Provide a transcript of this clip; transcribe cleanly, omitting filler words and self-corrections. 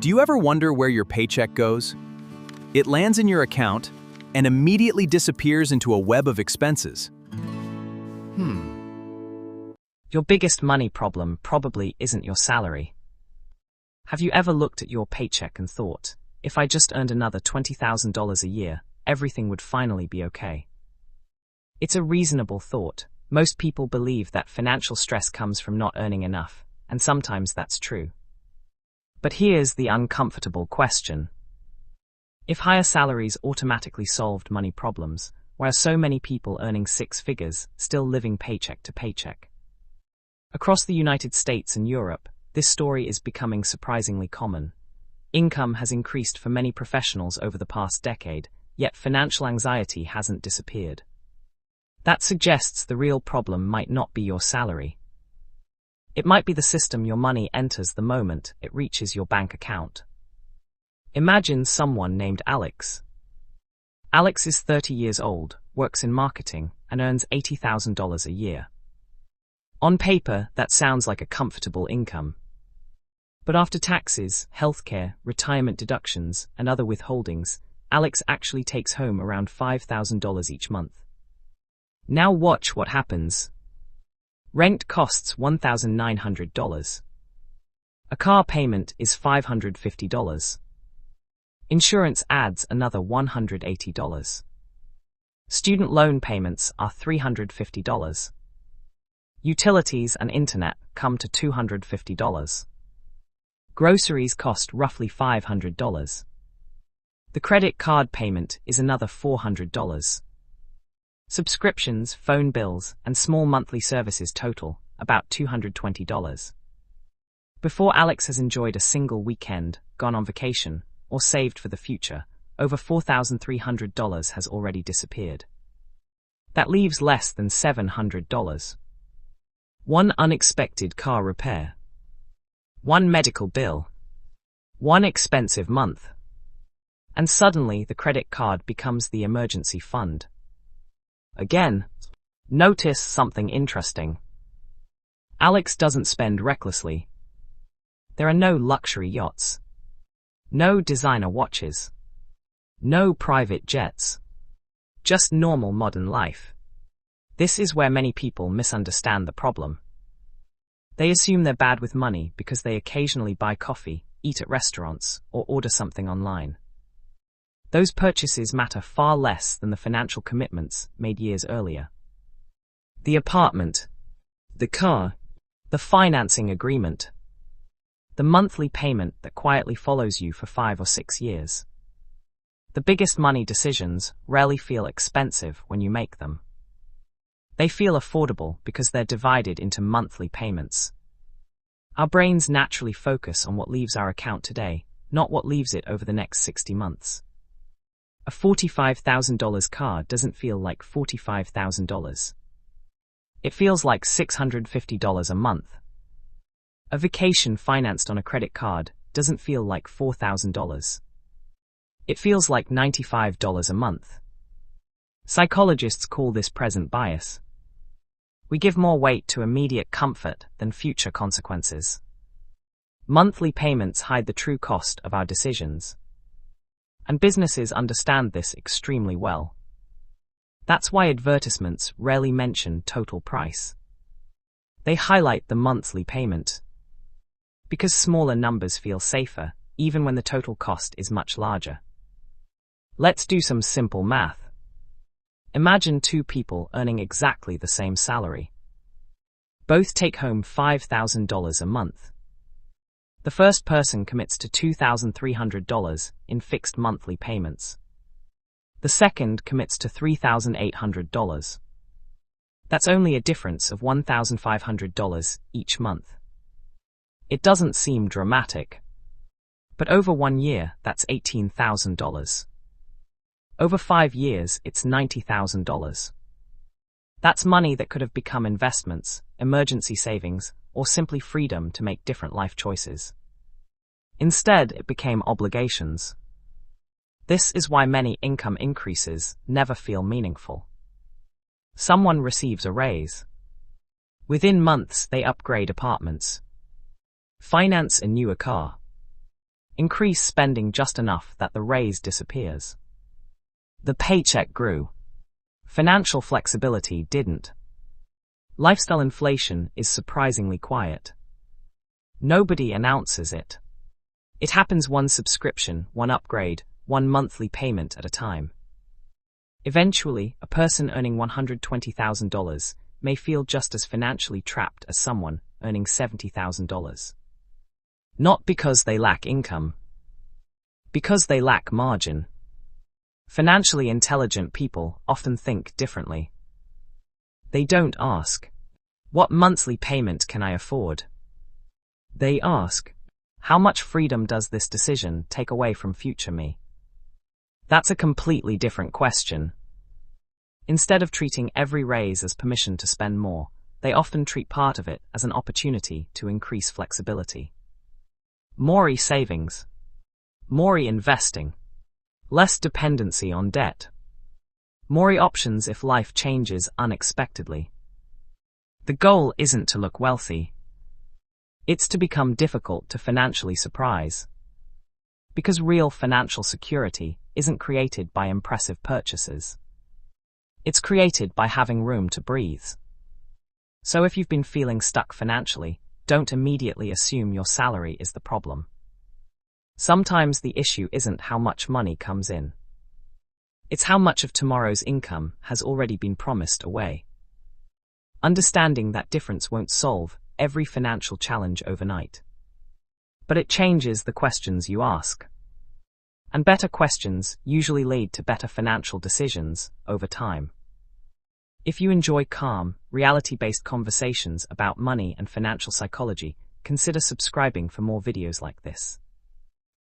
Do you ever wonder where your paycheck goes? It lands in your account and immediately disappears into a web of expenses. Your biggest money problem probably isn't your salary. Have you ever looked at your paycheck and thought, if I just earned another $20,000 a year, everything would finally be okay? It's a reasonable thought. Most people believe that financial stress comes from not earning enough, and sometimes that's true. But here's the uncomfortable question. If higher salaries automatically solved money problems, why are so many people earning six figures still living paycheck to paycheck? Across the United States and Europe, this story is becoming surprisingly common. Income has increased for many professionals over the past decade, yet financial anxiety hasn't disappeared. That suggests the real problem might not be your salary. It might be the system your money enters the moment it reaches your bank account. Imagine someone named Alex. Alex is 30 years old, works in marketing, and earns $80,000 a year. On paper, that sounds like a comfortable income. But after taxes, healthcare, retirement deductions, and other withholdings, Alex actually takes home around $5,000 each month. Now watch what happens. Rent costs $1,900. A car payment is $550. Insurance adds another $180. Student loan payments are $350. Utilities and internet come to $250. Groceries cost roughly $500. The credit card payment is another $400. Subscriptions, phone bills, and small monthly services total about $220. Before Alex has enjoyed a single weekend, gone on vacation, or saved for the future, over $4,300 has already disappeared. That leaves less than $700. One unexpected car repair. One medical bill. One expensive month. And suddenly the credit card becomes the emergency fund. Again, notice something interesting. Alex doesn't spend recklessly. There are no luxury yachts. No designer watches. No private jets. Just normal modern life. This is where many people misunderstand the problem. They assume they're bad with money because they occasionally buy coffee, eat at restaurants, or order something online. Those purchases matter far less than the financial commitments made years earlier. The apartment, the car, the financing agreement, the monthly payment that quietly follows you for 5 or 6 years. The biggest money decisions rarely feel expensive when you make them. They feel affordable because they're divided into monthly payments. Our brains naturally focus on what leaves our account today, not what leaves it over the next 60 months. A $45,000 car doesn't feel like $45,000. It feels like $650 a month. A vacation financed on a credit card doesn't feel like $4,000. It feels like $95 a month. Psychologists call this present bias. We give more weight to immediate comfort than future consequences. Monthly payments hide the true cost of our decisions. And businesses understand this extremely well. That's why advertisements rarely mention total price. They highlight the monthly payment. Because smaller numbers feel safer, even when the total cost is much larger. Let's do some simple math. Imagine 2 people earning exactly the same salary. Both take home $5,000 a month. The first person commits to $2,300 in fixed monthly payments. The second commits to $3,800. That's only a difference of $1,500 each month. It doesn't seem dramatic. But over 1 year, that's $18,000. Over 5 years, it's $90,000. That's money that could have become investments, emergency savings, or simply freedom to make different life choices. Instead, it became obligations. This is why many income increases never feel meaningful. Someone receives a raise. Within months, they upgrade apartments. Finance a newer car. Increase spending just enough that the raise disappears. The paycheck grew. Financial flexibility didn't. Lifestyle inflation is surprisingly quiet. Nobody announces it. It happens one subscription, one upgrade, one monthly payment at a time. Eventually, a person earning $120,000 may feel just as financially trapped as someone earning $70,000. Not because they lack income, because they lack margin. Financially intelligent people often think differently. They don't ask, "What monthly payment can I afford?" They ask, "How much freedom does this decision take away from future me?" That's a completely different question. Instead of treating every raise as permission to spend more, they often treat part of it as an opportunity to increase flexibility. More savings. More investing. Less dependency on debt. More options if life changes unexpectedly. The goal isn't to look wealthy. It's to become difficult to financially surprise. Because real financial security isn't created by impressive purchases. It's created by having room to breathe. So if you've been feeling stuck financially, don't immediately assume your salary is the problem. Sometimes the issue isn't how much money comes in. It's how much of tomorrow's income has already been promised away. Understanding that difference won't solve every financial challenge overnight. But it changes the questions you ask. And better questions usually lead to better financial decisions over time. If you enjoy calm, reality-based conversations about money and financial psychology, consider subscribing for more videos like this.